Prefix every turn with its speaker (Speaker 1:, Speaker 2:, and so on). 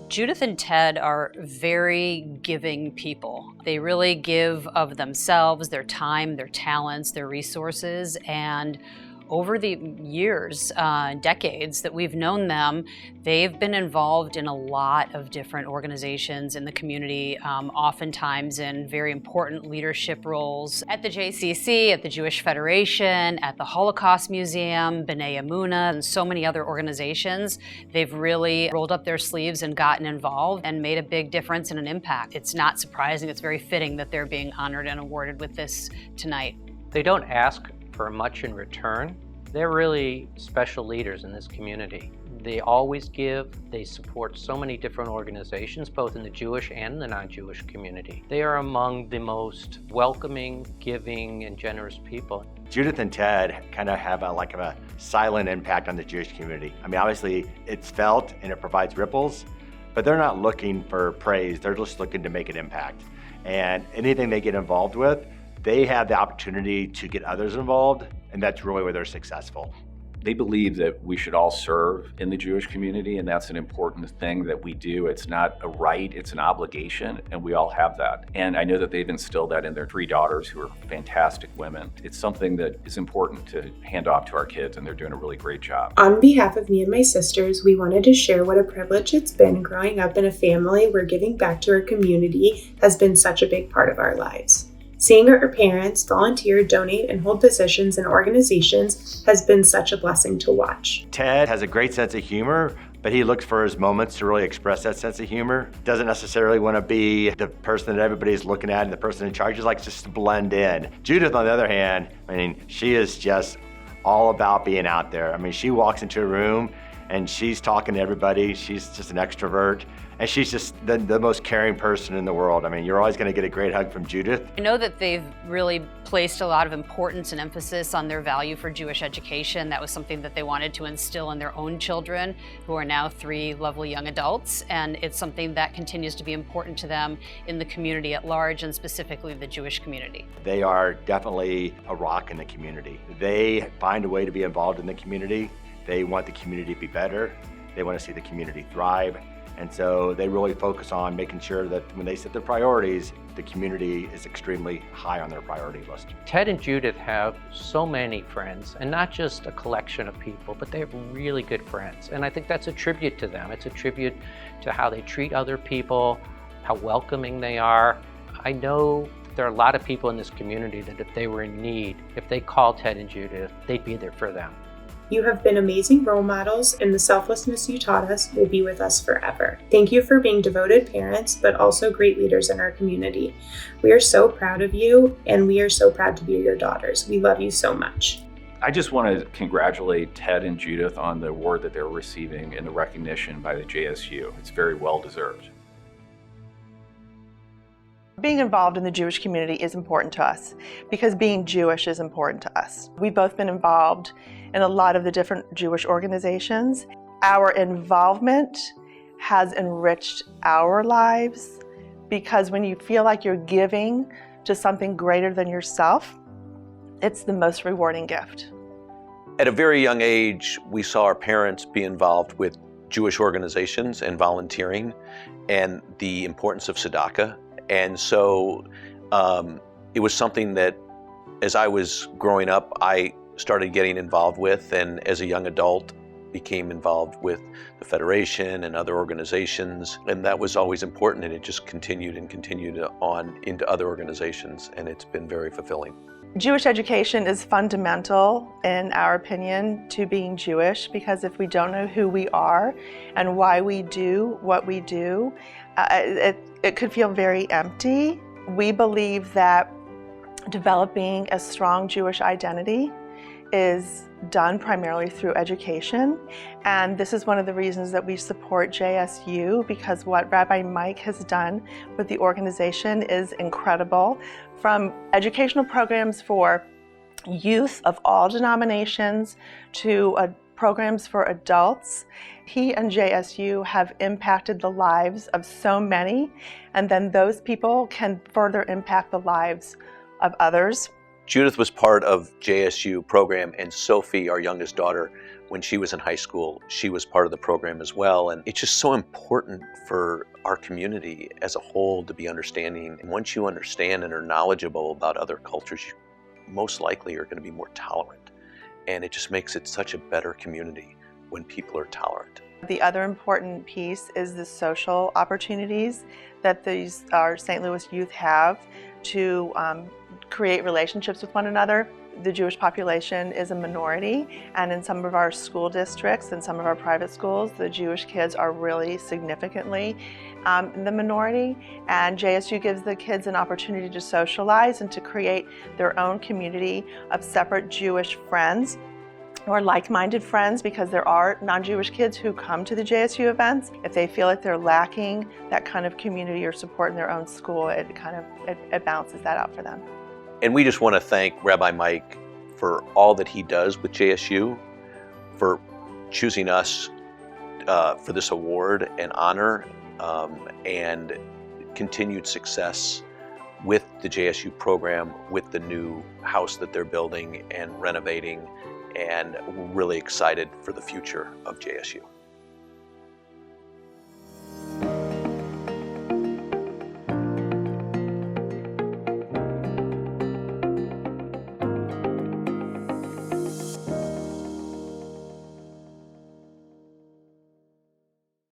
Speaker 1: Judith and Ted are very giving people. They really give of themselves, their time, their talents, their resources, and over the years, decades that we've known them, they've been involved in a lot of different organizations in the community, oftentimes in very important leadership roles at the JCC, at the Jewish Federation, at the Holocaust Museum, B'nai Emunah, and so many other organizations. They've really rolled up their sleeves and gotten involved and made a big difference and an impact. It's not surprising, it's very fitting that they're being honored and awarded with this tonight.
Speaker 2: They don't ask for much in return. They're really special leaders in this community. They always give. They support so many different organizations, both in the Jewish and the non-Jewish community. They are among the most welcoming, giving, and generous people.
Speaker 3: Judith and Ted kind of have a silent impact on the Jewish community. I mean, obviously it's felt and it provides ripples, but they're not looking for praise. They're just looking to make an impact. And anything they get involved with, they have the opportunity to get others involved, and that's really where they're successful.
Speaker 4: They believe that we should all serve in the Jewish community, and that's an important thing that we do. It's not a right, it's an obligation, and we all have that. And I know that they've instilled that in their 3 daughters, who are fantastic women. It's something that is important to hand off to our kids, and they're doing a really great job.
Speaker 5: On behalf of me and my sisters, we wanted to share what a privilege it's been growing up in a family where giving back to our community has been such a big part of our lives. Seeing our parents volunteer, donate, and hold positions in organizations has been such a blessing to watch.
Speaker 3: Ted has a great sense of humor, but he looks for his moments to really express that sense of humor. Doesn't necessarily want to be the person that everybody's looking at and the person in charge. He likes just to blend in. Judith, on the other hand, I mean, she is just all about being out there. I mean, she walks into a room and she's talking to everybody. She's just an extrovert. And she's just the most caring person in the world. I mean, you're always going to get a great hug from Judith.
Speaker 1: I know that they've really placed a lot of importance and emphasis on their value for Jewish education. That was something that they wanted to instill in their own children, who are now 3 lovely young adults. And it's something that continues to be important to them in the community at large, and specifically the Jewish community.
Speaker 3: They are definitely a rock in the community. They find a way to be involved in the community. They want the community to be better. They want to see the community thrive. And so they really focus on making sure that when they set their priorities, the community is extremely high on their priority list.
Speaker 2: Ted and Judith have so many friends, and not just a collection of people, but they have really good friends. And I think that's a tribute to them. It's a tribute to how they treat other people, how welcoming they are. I know there are a lot of people in this community that if they were in need, if they called Ted and Judith, they'd be there for them.
Speaker 5: You have been amazing role models, and the selflessness you taught us will be with us forever. Thank you for being devoted parents, but also great leaders in our community. We are so proud of you, and we are so proud to be your daughters. We love you so much.
Speaker 4: I just want to congratulate Ted and Judith on the award that they're receiving and the recognition by the JSU. It's very well deserved.
Speaker 6: Being involved in the Jewish community is important to us because being Jewish is important to us. We've both been involved in a lot of the different Jewish organizations. Our involvement has enriched our lives because when you feel like you're giving to something greater than yourself, it's the most rewarding gift.
Speaker 7: At a very young age, we saw our parents be involved with Jewish organizations and volunteering and the importance of tzedakah. And so it was something that as I was growing up, I started getting involved with, and as a young adult became involved with the Federation and other organizations, and that was always important, and it just continued on into other organizations, and it's been very fulfilling.
Speaker 6: Jewish education is fundamental, in our opinion, to being Jewish, because if we don't know who we are and why we do what we do, it could feel very empty. We believe that developing a strong Jewish identity is done primarily through education, and this is one of the reasons that we support JSU, because what Rabbi Mike has done with the organization is incredible. From educational programs for youth of all denominations to programs for adults, he and JSU have impacted the lives of so many, and then those people can further impact the lives of others.
Speaker 7: Judith was part of JSU program, and Sophie, our youngest daughter, when she was in high school, she was part of the program as well. And it's just so important for our community as a whole to be understanding. And once you understand and are knowledgeable about other cultures, you most likely are going to be more tolerant. And it just makes it such a better community when people are tolerant.
Speaker 6: The other important piece is the social opportunities that our St. Louis youth have to create relationships with one another. The Jewish population is a minority, and in some of our school districts and some of our private schools, the Jewish kids are really significantly the minority, and JSU gives the kids an opportunity to socialize and to create their own community of separate Jewish friends or like-minded friends, because there are non-Jewish kids who come to the JSU events. If they feel like they're lacking that kind of community or support in their own school, it balances that out for them.
Speaker 7: And we just want to thank Rabbi Mike for all that he does with JSU, for choosing us for this award and honor, and continued success with the JSU program, with the new house that they're building and renovating, and we're really excited for the future of JSU.